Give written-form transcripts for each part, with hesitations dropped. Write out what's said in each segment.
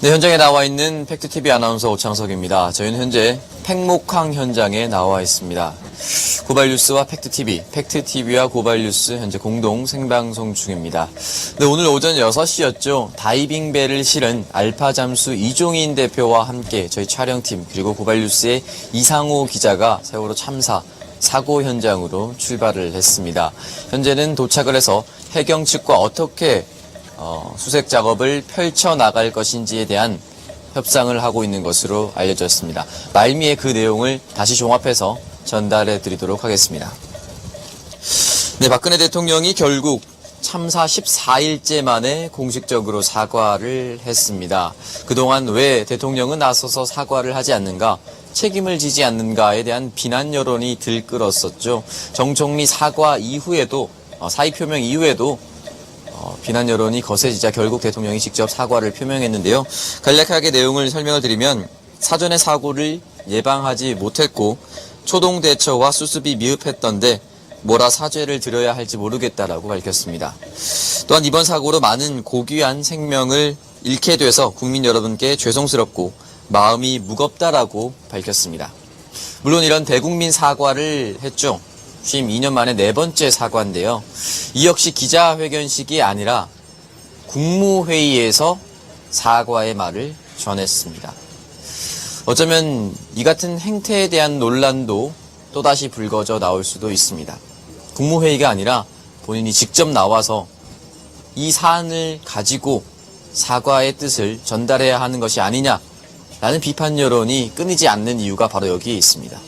네, 현장에 나와 있는 팩트TV 아나운서 오창석입니다. 저희는 현재 팽목항 현장에 나와 있습니다. 고발뉴스와 팩트TV와 고발뉴스 현재 공동 생방송 중입니다. 네, 오늘 오전 6시였죠. 다이빙배를 실은 알파잠수 이종인 대표와 함께 저희 촬영팀 그리고 고발뉴스의 이상호 기자가 세월호 참사 사고 현장으로 출발을 했습니다. 현재는 도착을 해서 해경 측과 어떻게 수색 작업을 펼쳐나갈 것인지에 대한 협상을 하고 있는 것으로 알려졌습니다. 말미에 그 내용을 다시 종합해서 전달해 드리도록 하겠습니다. 네, 박근혜 대통령이 결국 참사 14일째 만에 공식적으로 사과를 했습니다. 그동안 왜 대통령은 나서서 사과를 하지 않는가, 책임을 지지 않는가에 대한 비난 여론이 들끓었었죠. 정 총리 사과 이후에도, 사의 표명 이후에도 비난 여론이 거세지자 결국 대통령이 직접 사과를 표명했는데요. 간략하게 내용을 설명을 드리면 사전에 사고를 예방하지 못했고 초동 대처와 수습이 미흡했던데 뭐라 사죄를 드려야 할지 모르겠다라고 밝혔습니다. 또한 이번 사고로 많은 고귀한 생명을 잃게 돼서 국민 여러분께 죄송스럽고 마음이 무겁다라고 밝혔습니다. 물론 이런 대국민 사과를 했죠. 취임 2년 만에 4번째 사과인데요. 이 역시 기자회견식이 아니라 국무회의에서 사과의 말을 전했습니다. 어쩌면 이 같은 행태에 대한 논란도 또다시 불거져 나올 수도 있습니다. 국무회의가 아니라 본인이 직접 나와서 이 사안을 가지고 사과의 뜻을 전달해야 하는 것이 아니냐라는 비판 여론이 끊이지 않는 이유가 바로 여기에 있습니다.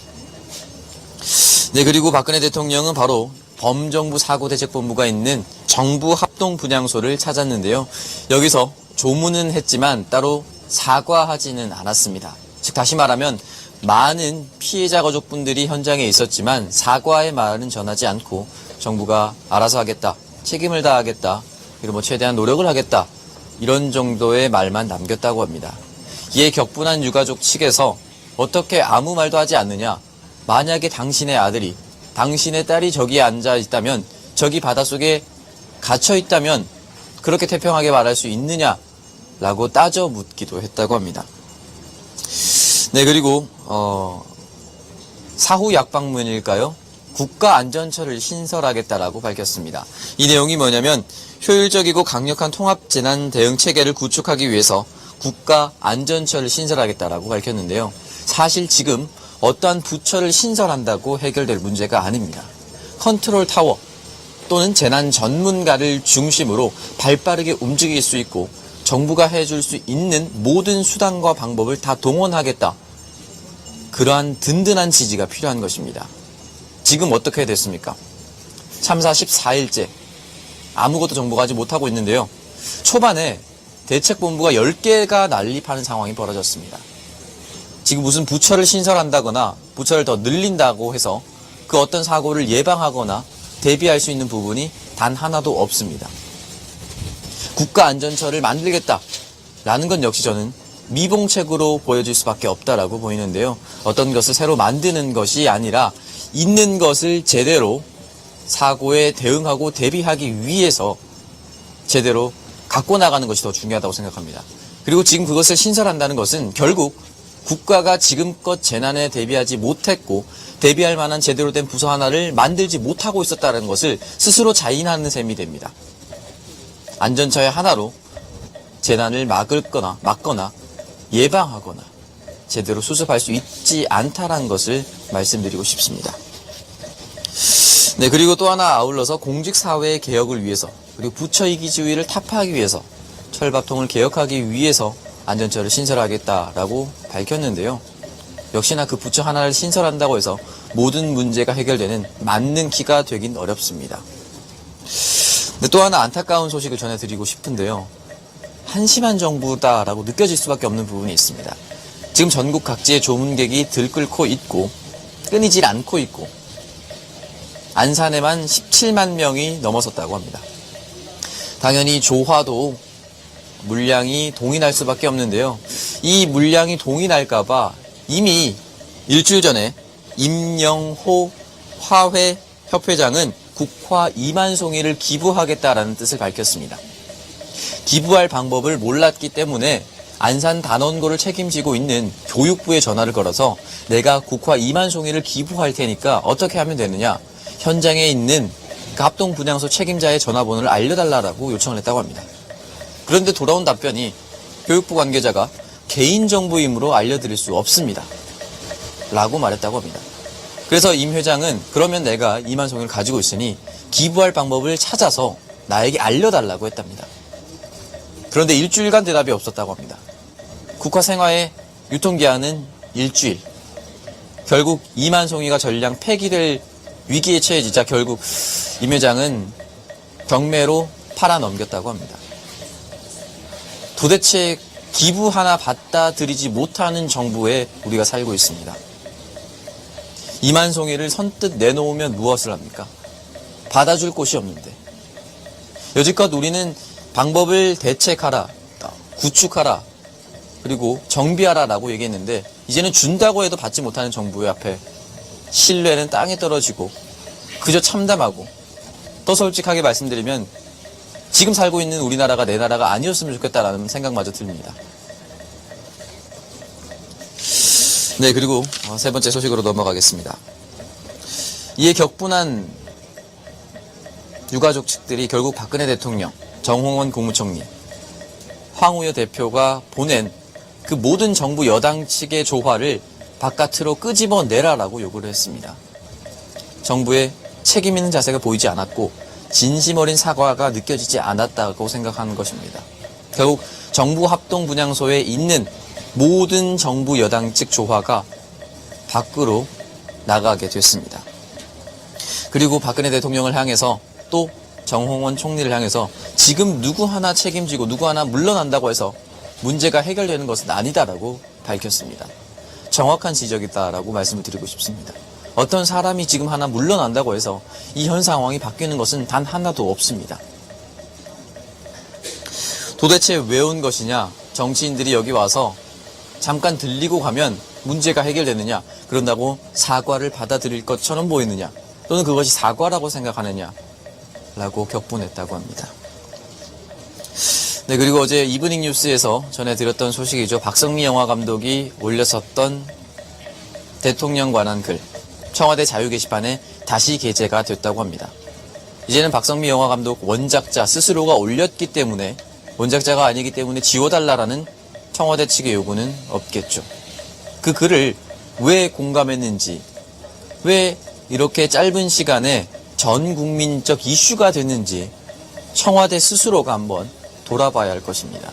네, 그리고 박근혜 대통령은 바로 범정부 사고대책본부가 있는 정부합동분향소를 찾았는데요. 여기서 조문은 했지만 따로 사과하지는 않았습니다. 즉 다시 말하면 많은 피해자 가족분들이 현장에 있었지만 사과의 말은 전하지 않고 정부가 알아서 하겠다, 책임을 다하겠다, 그리고 최대한 노력을 하겠다, 이런 정도의 말만 남겼다고 합니다. 이에 격분한 유가족 측에서 어떻게 아무 말도 하지 않느냐, 만약에 당신의 아들이, 당신의 딸이 저기에 앉아 있다면, 저기 바닷속에 갇혀 있다면 그렇게 태평하게 말할 수 있느냐라고 따져 묻기도 했다고 합니다. 네, 그리고 사후 약방문일까요? 국가안전처를 신설하겠다라고 밝혔습니다. 이 내용이 뭐냐면 효율적이고 강력한 통합재난대응체계를 구축하기 위해서 국가안전처를 신설하겠다라고 밝혔는데요. 사실 지금 어떠한 부처를 신설한다고 해결될 문제가 아닙니다. 컨트롤 타워 또는 재난 전문가를 중심으로 발빠르게 움직일 수 있고 정부가 해줄 수 있는 모든 수단과 방법을 다 동원하겠다. 그러한 든든한 지지가 필요한 것입니다. 지금 어떻게 됐습니까? 참사 14일째 아무것도 정부가 하지 못하고 있는데요. 초반에 대책본부가 10개가 난립하는 상황이 벌어졌습니다. 지금 무슨 부처를 신설한다거나 부처를 더 늘린다고 해서 그 어떤 사고를 예방하거나 대비할 수 있는 부분이 단 하나도 없습니다. 국가안전처를 만들겠다라는 건 역시 저는 미봉책으로 보여질 수밖에 없다라고 보이는데요. 어떤 것을 새로 만드는 것이 아니라 있는 것을 제대로 사고에 대응하고 대비하기 위해서 제대로 갖고 나가는 것이 더 중요하다고 생각합니다. 그리고 지금 그것을 신설한다는 것은 결국 국가가 지금껏 재난에 대비하지 못했고 대비할 만한 제대로 된 부서 하나를 만들지 못하고 있었다는 것을 스스로 자인하는 셈이 됩니다. 안전처의 하나로 재난을 막거나 예방하거나 제대로 수습할 수 있지 않다는 것을 말씀드리고 싶습니다. 네, 그리고 또 하나 아울러서 공직사회의 개혁을 위해서 그리고 부처 이기주의를 타파하기 위해서 철밥통을 개혁하기 위해서 안전처를 신설하겠다라고 밝혔는데요. 역시나 그 부처 하나를 신설한다고 해서 모든 문제가 해결되는 맞는 키가 되긴 어렵습니다. 근데 또 하나 안타까운 소식을 전해드리고 싶은데요. 한심한 정부다라고 느껴질 수밖에 없는 부분이 있습니다. 지금 전국 각지의 조문객이 들끓고 있고 끊이질 않고 있고 안산에만 17만 명이 넘어섰다고 합니다. 당연히 조화도 물량이 동인할 수밖에 없는데요. 이 물량이 동인할까봐 이미 일주일 전에 임영호 화훼 협회장은 국화 2만 송이를 기부하겠다라는 뜻을 밝혔습니다. 기부할 방법을 몰랐기 때문에 안산 단원고를 책임지고 있는 교육부에 전화를 걸어서 내가 국화 2만 송이를 기부할 테니까 어떻게 하면 되느냐, 현장에 있는 그 합동 분향소 책임자의 전화번호를 알려달라고 요청을 했다고 합니다. 그런데 돌아온 답변이 교육부 관계자가 개인정보이므로 알려드릴 수 없습니다 라고 말했다고 합니다. 그래서 임 회장은 그러면 내가 2만 송이를 가지고 있으니 기부할 방법을 찾아서 나에게 알려달라고 했답니다. 그런데 일주일간 대답이 없었다고 합니다. 국화 생화의 유통기한은 일주일. 결국 2만 송이가 전량 폐기될 위기에 처해지자 결국 임 회장은 경매로 팔아넘겼다고 합니다. 도대체 기부 하나 받아들이지 못하는 정부에 우리가 살고 있습니다. 2만 송이를 선뜻 내놓으면 무엇을 합니까? 받아줄 곳이 없는데. 여지껏 우리는 방법을 대책하라, 구축하라, 그리고 정비하라라고 얘기했는데 이제는 준다고 해도 받지 못하는 정부의 앞에 신뢰는 땅에 떨어지고 그저 참담하고, 더 솔직하게 말씀드리면 지금 살고 있는 우리나라가 내 나라가 아니었으면 좋겠다라는 생각마저 듭니다. 네, 그리고 세 번째 소식으로 넘어가겠습니다. 이에 격분한 유가족 측들이 결국 박근혜 대통령, 정홍원 국무총리, 황우여 대표가 보낸 그 모든 정부 여당 측의 조화를 바깥으로 끄집어내라라고 요구를 했습니다. 정부의 책임 있는 자세가 보이지 않았고 진심 어린 사과가 느껴지지 않았다고 생각하는 것입니다. 결국 정부 합동 분향소에 있는 모든 정부 여당 측 조화가 밖으로 나가게 됐습니다. 그리고 박근혜 대통령을 향해서 또 정홍원 총리를 향해서 지금 누구 하나 책임지고 누구 하나 물러난다고 해서 문제가 해결되는 것은 아니다라고 밝혔습니다. 정확한 지적이다라고 말씀을 드리고 싶습니다. 어떤 사람이 지금 하나 물러난다고 해서 이 현 상황이 바뀌는 것은 단 하나도 없습니다. 도대체 왜 온 것이냐? 정치인들이 여기 와서 잠깐 들리고 가면 문제가 해결되느냐? 그런다고 사과를 받아들일 것처럼 보이느냐? 또는 그것이 사과라고 생각하느냐? 라고 격분했다고 합니다. 네, 그리고 어제 이브닝 뉴스에서 전해드렸던 소식이죠. 박성미 영화 감독이 올렸었던 대통령 관한 글, 청와대 자유 게시판에 다시 게재가 됐다고 합니다. 이제는 박성미 영화 감독 원작자 스스로가 올렸기 때문에, 원작자가 아니기 때문에 지워달라라는 청와대 측의 요구는 없겠죠. 그 글을 왜 공감했는지, 왜 이렇게 짧은 시간에 전 국민적 이슈가 됐는지 청와대 스스로가 한번 돌아봐야 할 것입니다.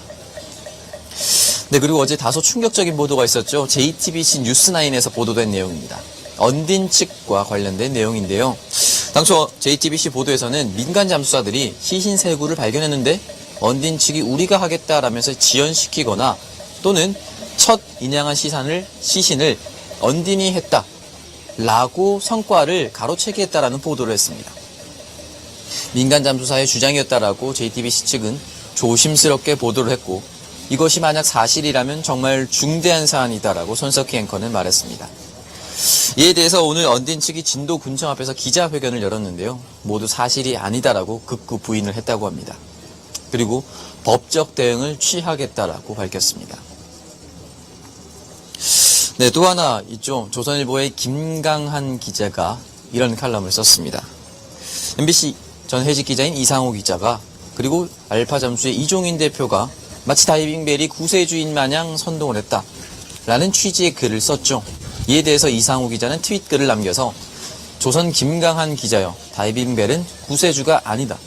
네, 그리고 어제 다소 충격적인 보도가 있었죠. JTBC 뉴스9에서 보도된 내용입니다. 언딘 측과 관련된 내용인데요. 당초 JTBC 보도에서는 민간 잠수사들이 시신 세 구를 발견했는데 언딘 측이 우리가 하겠다라면서 지연시키거나 또는 첫 인양한 시신을 언딘이 했다 라고 성과를 가로채기 했다라는 보도를 했습니다. 민간 잠수사의 주장이었다라고 JTBC 측은 조심스럽게 보도를 했고, 이것이 만약 사실이라면 정말 중대한 사안이다라고 손석희 앵커는 말했습니다. 이에 대해서 오늘 언딘 측이 진도 군청 앞에서 기자회견을 열었는데요. 모두 사실이 아니다라고 극구 부인을 했다고 합니다. 그리고 법적 대응을 취하겠다라고 밝혔습니다. 네, 또 하나 있죠. 조선일보의 김강한 기자가 이런 칼럼을 썼습니다. MBC 전 해직 기자인 이상호 기자가, 그리고 알파 잠수의 이종인 대표가 마치 다이빙벨이 구세주인 마냥 선동을 했다 라는 취지의 글을 썼죠. 이에 대해서 이상호 기자는 트윗글을 남겨서 조선 김강한 기자여, 다이빙벨은 구세주가 아니다.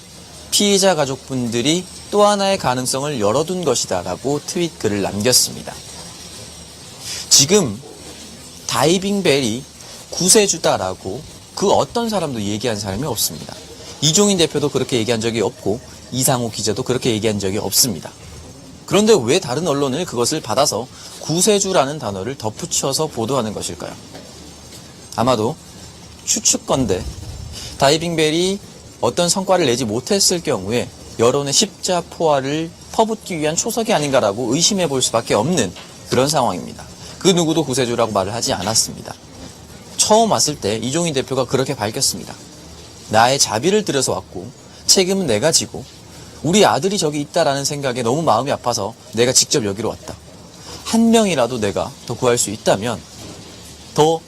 피해자 가족분들이 또 하나의 가능성을 열어둔 것이다 라고 트윗글을 남겼습니다. 지금 다이빙벨이 구세주다라고 그 어떤 사람도 얘기한 사람이 없습니다. 이종인 대표도 그렇게 얘기한 적이 없고 이상호 기자도 그렇게 얘기한 적이 없습니다. 그런데 왜 다른 언론을 그것을 받아서 구세주라는 단어를 덧붙여서 보도하는 것일까요? 아마도 추측건데 다이빙벨이 어떤 성과를 내지 못했을 경우에 여론의 십자포화를 퍼붓기 위한 초석이 아닌가라고 의심해 볼 수밖에 없는 그런 상황입니다. 그 누구도 구세주라고 말을 하지 않았습니다. 처음 왔을 때 이종인 대표가 그렇게 밝혔습니다. 나의 자비를 들여서 왔고 책임은 내가 지고 우리 아들이 저기 있다라는 생각에 너무 마음이 아파서 내가 직접 여기로 왔다. 한 명이라도 내가 더 구할 수 있다면, 더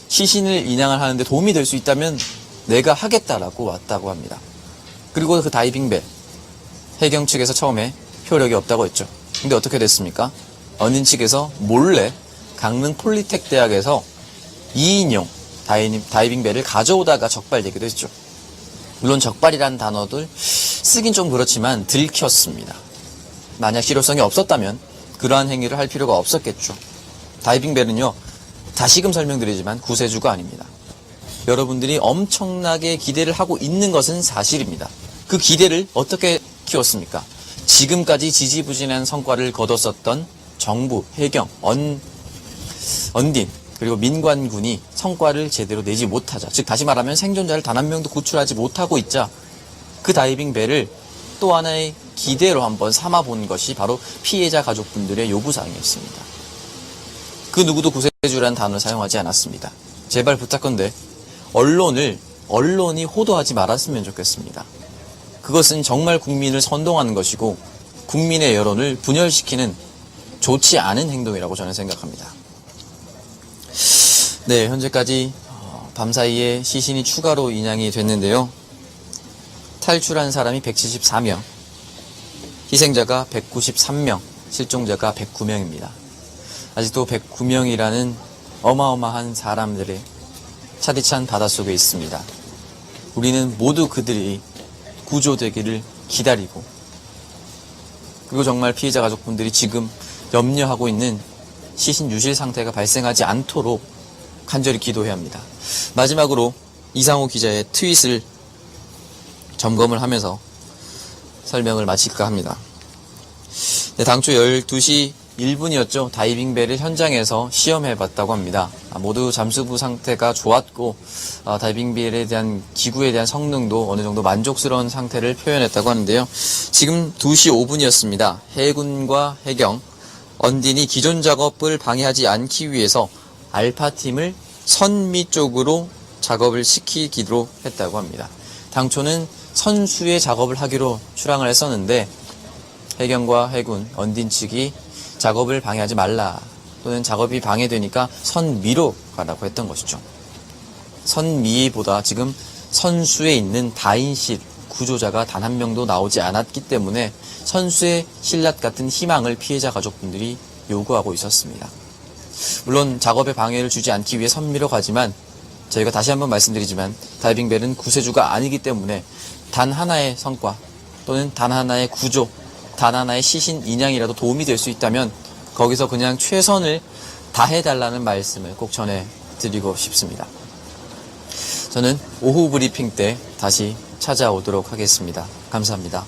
시신을 인양을 하는데 도움이 될 수 있다면 내가 하겠다라고 왔다고 합니다. 그리고 그 다이빙벨, 해경 측에서 처음에 효력이 없다고 했죠. 근데 어떻게 됐습니까? 언닌 측에서 몰래 강릉 폴리텍 대학에서 2인용 다이빙벨을 가져오다가 적발되기도 했죠. 물론 적발이라는 단어들 쓰긴 좀 그렇지만 들켰습니다. 만약 실효성이 없었다면 그러한 행위를 할 필요가 없었겠죠. 다이빙벨은요, 다시금 설명드리지만 구세주가 아닙니다. 여러분들이 엄청나게 기대를 하고 있는 것은 사실입니다. 그 기대를 어떻게 키웠습니까? 지금까지 지지부진한 성과를 거뒀었던 정부, 해경, 언딘, 그리고 민관군이 성과를 제대로 내지 못하자, 즉 다시 말하면 생존자를 단 한 명도 구출하지 못하고 있자, 그 다이빙벨을 또 하나의 기대로 한번 삼아본 것이 바로 피해자 가족분들의 요구사항이었습니다. 그 누구도 구세주라는 단어를 사용하지 않았습니다. 제발 부탁건대 언론이 호도하지 말았으면 좋겠습니다. 그것은 정말 국민을 선동하는 것이고 국민의 여론을 분열시키는 좋지 않은 행동이라고 저는 생각합니다. 네, 현재까지 밤사이에 시신이 추가로 인양이 됐는데요. 탈출한 사람이 174명, 희생자가 193명, 실종자가 109명입니다. 아직도 109명이라는 어마어마한 사람들의 차디찬 바닷속에 있습니다. 우리는 모두 그들이 구조되기를 기다리고, 그리고 정말 피해자 가족분들이 지금 염려하고 있는 시신 유실 상태가 발생하지 않도록 간절히 기도해야 합니다. 마지막으로 이상호 기자의 트윗을 점검을 하면서 설명을 마칠까 합니다. 네, 당초 12시 1분이었죠. 다이빙벨을 현장에서 시험해봤다고 합니다. 모두 잠수부 상태가 좋았고 다이빙벨에 대한 기구에 대한 성능도 어느 정도 만족스러운 상태를 표현했다고 하는데요. 지금 2시 5분이었습니다. 해군과 해경, 언딘이 기존 작업을 방해하지 않기 위해서 알파팀을 선미 쪽으로 작업을 시키기로 했다고 합니다. 당초는 선수의 작업을 하기로 출항을 했었는데 해경과 해군, 언딘 측이 작업을 방해하지 말라, 또는 작업이 방해되니까 선미로 가라고 했던 것이죠. 선미보다 지금 선수에 있는 다인실 구조자가 단 한 명도 나오지 않았기 때문에 선수의 신라 같은 희망을 피해자 가족분들이 요구하고 있었습니다. 물론 작업에 방해를 주지 않기 위해 선미로 가지만 저희가 다시 한번 말씀드리지만 다이빙벨은 구세주가 아니기 때문에 단 하나의 성과 또는 단 하나의 구조, 단 하나의 시신 인양이라도 도움이 될 수 있다면 거기서 그냥 최선을 다해달라는 말씀을 꼭 전해드리고 싶습니다. 저는 오후 브리핑 때 다시 찾아오도록 하겠습니다. 감사합니다.